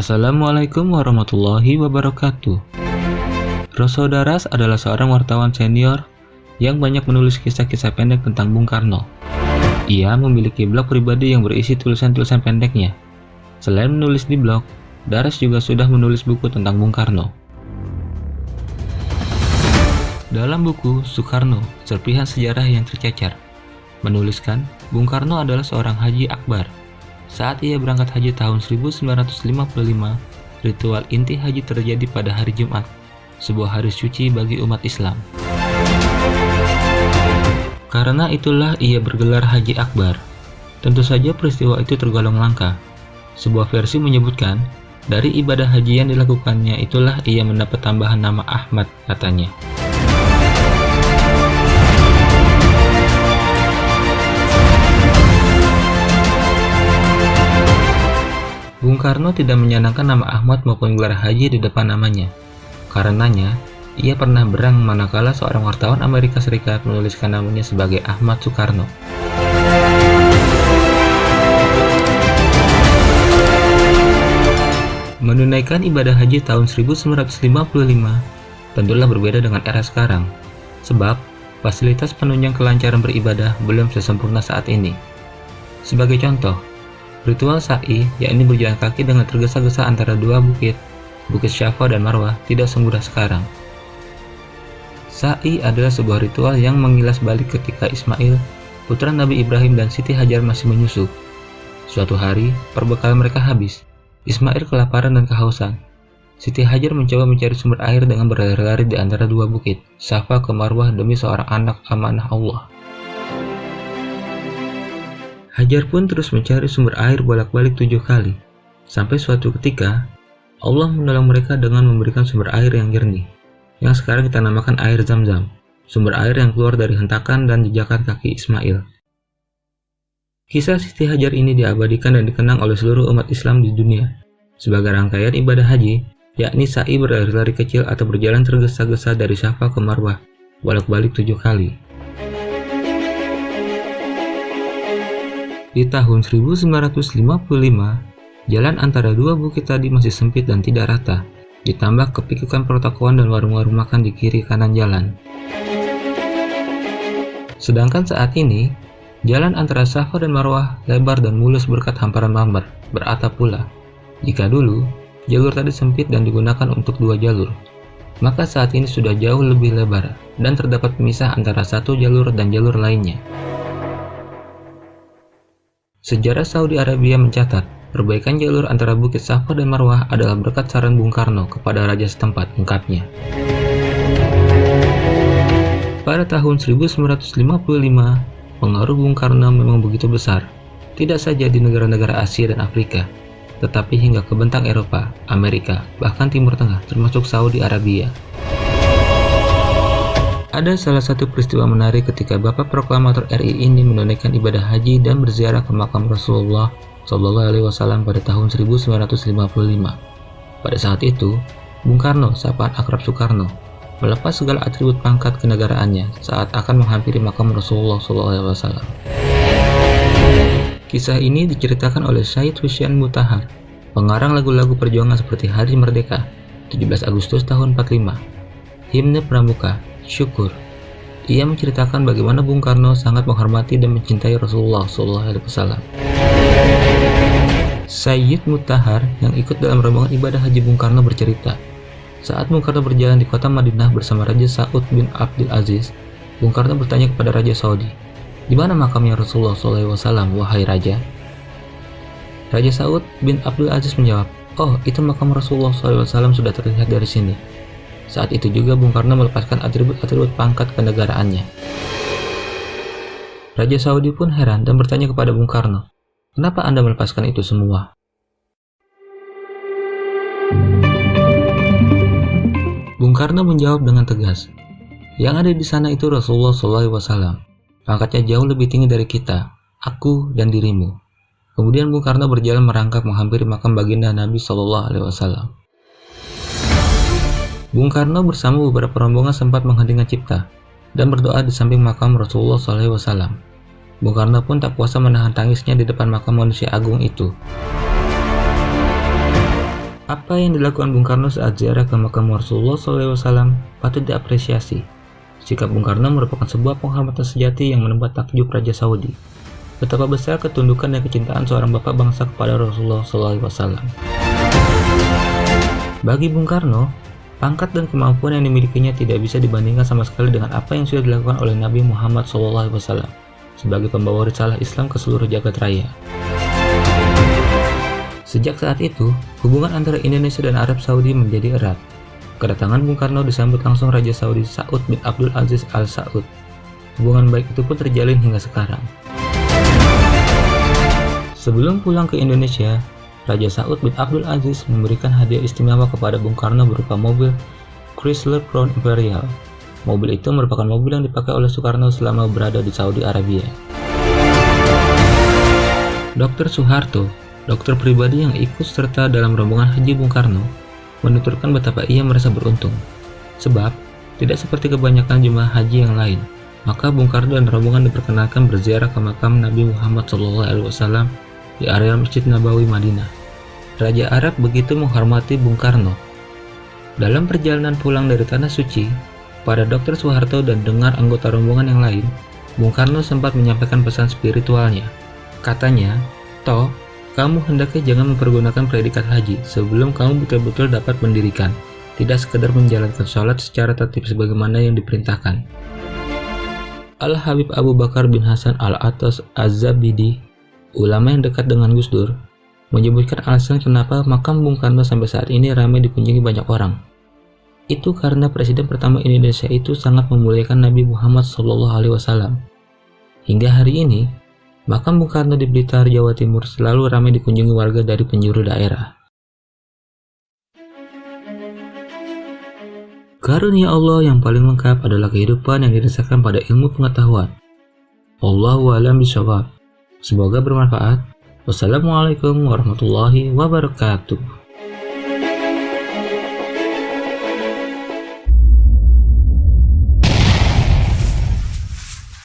Assalamualaikum warahmatullahi wabarakatuh. Roso Daras adalah seorang wartawan senior yang banyak menulis kisah-kisah pendek tentang Bung Karno. Ia memiliki blog pribadi yang berisi tulisan-tulisan pendeknya. Selain menulis di blog, Daras juga sudah menulis buku tentang Bung Karno. Dalam buku Soekarno, Serpihan Sejarah yang Tercecer, menuliskan Bung Karno adalah seorang haji akbar. Saat ia berangkat haji tahun 1955, ritual inti haji terjadi pada hari Jumat, sebuah hari suci bagi umat Islam. Karena itulah ia bergelar Haji Akbar. Tentu saja peristiwa itu tergolong langka. Sebuah versi menyebutkan, dari ibadah haji yang dilakukannya itulah ia mendapat tambahan nama Ahmad, katanya. Bung Karno tidak menyenangkan nama Ahmad maupun gelar haji di depan namanya. Karenanya, ia pernah berang manakala seorang wartawan Amerika Serikat menuliskan namanya sebagai Ahmad Soekarno. Menunaikan ibadah haji tahun 1955 tentulah berbeda dengan era sekarang, sebab fasilitas penunjang kelancaran beribadah belum sesempurna saat ini. Sebagai contoh, ritual sa'i, yakni berjalan kaki dengan tergesa-gesa antara dua bukit, Bukit Syafa dan Marwah, tidak semudah sekarang. Sa'i adalah sebuah ritual yang mengilas balik ketika Ismail, putra Nabi Ibrahim dan Siti Hajar masih menyusu. Suatu hari, perbekalan mereka habis. Ismail kelaparan dan kehausan. Siti Hajar mencoba mencari sumber air dengan berlari-lari di antara dua bukit, Safa ke Marwah demi seorang anak amanah Allah. Hajar pun terus mencari sumber air bolak-balik 7 kali, sampai suatu ketika Allah menolong mereka dengan memberikan sumber air yang jernih, yang sekarang kita namakan air Zam-Zam, sumber air yang keluar dari hentakan dan jejakan kaki Ismail. Kisah Siti Hajar ini diabadikan dan dikenang oleh seluruh umat Islam di dunia sebagai rangkaian ibadah haji, yakni sa'i berlari-lari kecil atau berjalan tergesa-gesa dari Safa ke Marwah bolak-balik 7 kali. Di tahun 1955, jalan antara dua bukit tadi masih sempit dan tidak rata, ditambah kepikukan pertokoan dan warung-warung makan di kiri kanan jalan. Sedangkan saat ini, jalan antara Safa dan Marwah lebar dan mulus berkat hamparan marmer, beratap pula. Jika dulu, jalur tadi sempit dan digunakan untuk 2 jalur, maka saat ini sudah jauh lebih lebar dan terdapat pemisah antara satu jalur dan jalur lainnya. Sejarah Saudi Arabia mencatat, perbaikan jalur antara Bukit Safa dan Marwah adalah berkat saran Bung Karno kepada raja setempat, ungkapnya. Pada tahun 1955, pengaruh Bung Karno memang begitu besar, tidak saja di negara-negara Asia dan Afrika, tetapi hingga ke bentang Eropa, Amerika, bahkan Timur Tengah, termasuk Saudi Arabia. Ada salah satu peristiwa menarik ketika Bapak Proklamator RI ini menunaikan ibadah haji dan berziarah ke makam Rasulullah SAW pada tahun 1955. Pada saat itu, Bung Karno, sapaan akrab Soekarno, melepas segala atribut pangkat kenegaraannya saat akan menghampiri makam Rasulullah SAW. Kisah ini diceritakan oleh Syed Hussein Mutahar, pengarang lagu-lagu perjuangan seperti Hari Merdeka, 17 Agustus tahun 45, Himne Pramuka, Syukur. Ia menceritakan bagaimana Bung Karno sangat menghormati dan mencintai Rasulullah SAW. Syed Mutahar yang ikut dalam rombongan ibadah haji Bung Karno bercerita, saat Bung Karno berjalan di kota Madinah bersama Raja Saud bin Abdul Aziz, Bung Karno bertanya kepada Raja Saudi, "Di mana makamnya Rasulullah SAW, wahai Raja?" Raja Saud bin Abdul Aziz menjawab, "Oh, itu makam Rasulullah SAW sudah terlihat dari sini." Saat itu juga Bung Karno melepaskan atribut-atribut pangkat kenegaraannya. Raja Saudi pun heran dan bertanya kepada Bung Karno, "Kenapa Anda melepaskan itu semua?" Bung Karno menjawab dengan tegas, "Yang ada di sana itu Rasulullah SAW. Pangkatnya jauh lebih tinggi dari kita, aku dan dirimu." Kemudian Bung Karno berjalan merangkak menghampiri makam baginda Nabi SAW. Bung Karno bersama beberapa rombongan sempat menghentikan cipta dan berdoa di samping makam Rasulullah SAW. Bung Karno pun tak kuasa menahan tangisnya di depan makam manusia agung itu. Apa yang dilakukan Bung Karno saat ziarah ke makam Rasulullah SAW patut diapresiasi. Sikap Bung Karno merupakan sebuah penghormatan sejati yang menembak takjub Raja Saudi. Betapa besar ketundukan dan kecintaan seorang bapak bangsa kepada Rasulullah SAW. Bagi Bung Karno, pangkat dan kemampuan yang dimilikinya tidak bisa dibandingkan sama sekali dengan apa yang sudah dilakukan oleh Nabi Muhammad SAW sebagai pembawa risalah Islam ke seluruh jagat raya. Sejak saat itu, hubungan antara Indonesia dan Arab Saudi menjadi erat. Kedatangan Bung Karno disambut langsung Raja Saudi Saud bin Abdul Aziz Al Saud. Hubungan baik itu pun terjalin hingga sekarang. Sebelum pulang ke Indonesia, Raja Saud bin Abdul Aziz memberikan hadiah istimewa kepada Bung Karno berupa mobil Chrysler Crown Imperial. Mobil itu merupakan mobil yang dipakai oleh Soekarno selama berada di Saudi Arabia. Dr. Soeharto, dokter pribadi yang ikut serta dalam rombongan haji Bung Karno, menuturkan betapa ia merasa beruntung. Sebab, tidak seperti kebanyakan jemaah haji yang lain, maka Bung Karno dan rombongan diperkenalkan berziarah ke makam Nabi Muhammad SAW di area Masjid Nabawi Madinah. Raja Arab begitu menghormati Bung Karno. Dalam perjalanan pulang dari Tanah Suci, pada Dr. Soeharto dan dengar anggota rombongan yang lain, Bung Karno sempat menyampaikan pesan spiritualnya. Katanya, "Toh, kamu hendaknya jangan mempergunakan predikat haji sebelum kamu betul-betul dapat mendirikan, tidak sekedar menjalankan sholat secara tertib sebagaimana yang diperintahkan." Al-Habib Abu Bakar bin Hasan Al-Attas Az-Zabidi, ulama yang dekat dengan Gus Dur, menyebutkan alasan kenapa makam Bung Karno sampai saat ini ramai dikunjungi banyak orang. Itu karena Presiden pertama Indonesia itu sangat memuliakan Nabi Muhammad SAW. Hingga hari ini, makam Bung Karno di Blitar, Jawa Timur selalu ramai dikunjungi warga dari penjuru daerah. Karunia Allah yang paling lengkap adalah kehidupan yang didasarkan pada ilmu pengetahuan. Allahu a'lam bishawab. Semoga bermanfaat. Wassalamualaikum warahmatullahi wabarakatuh.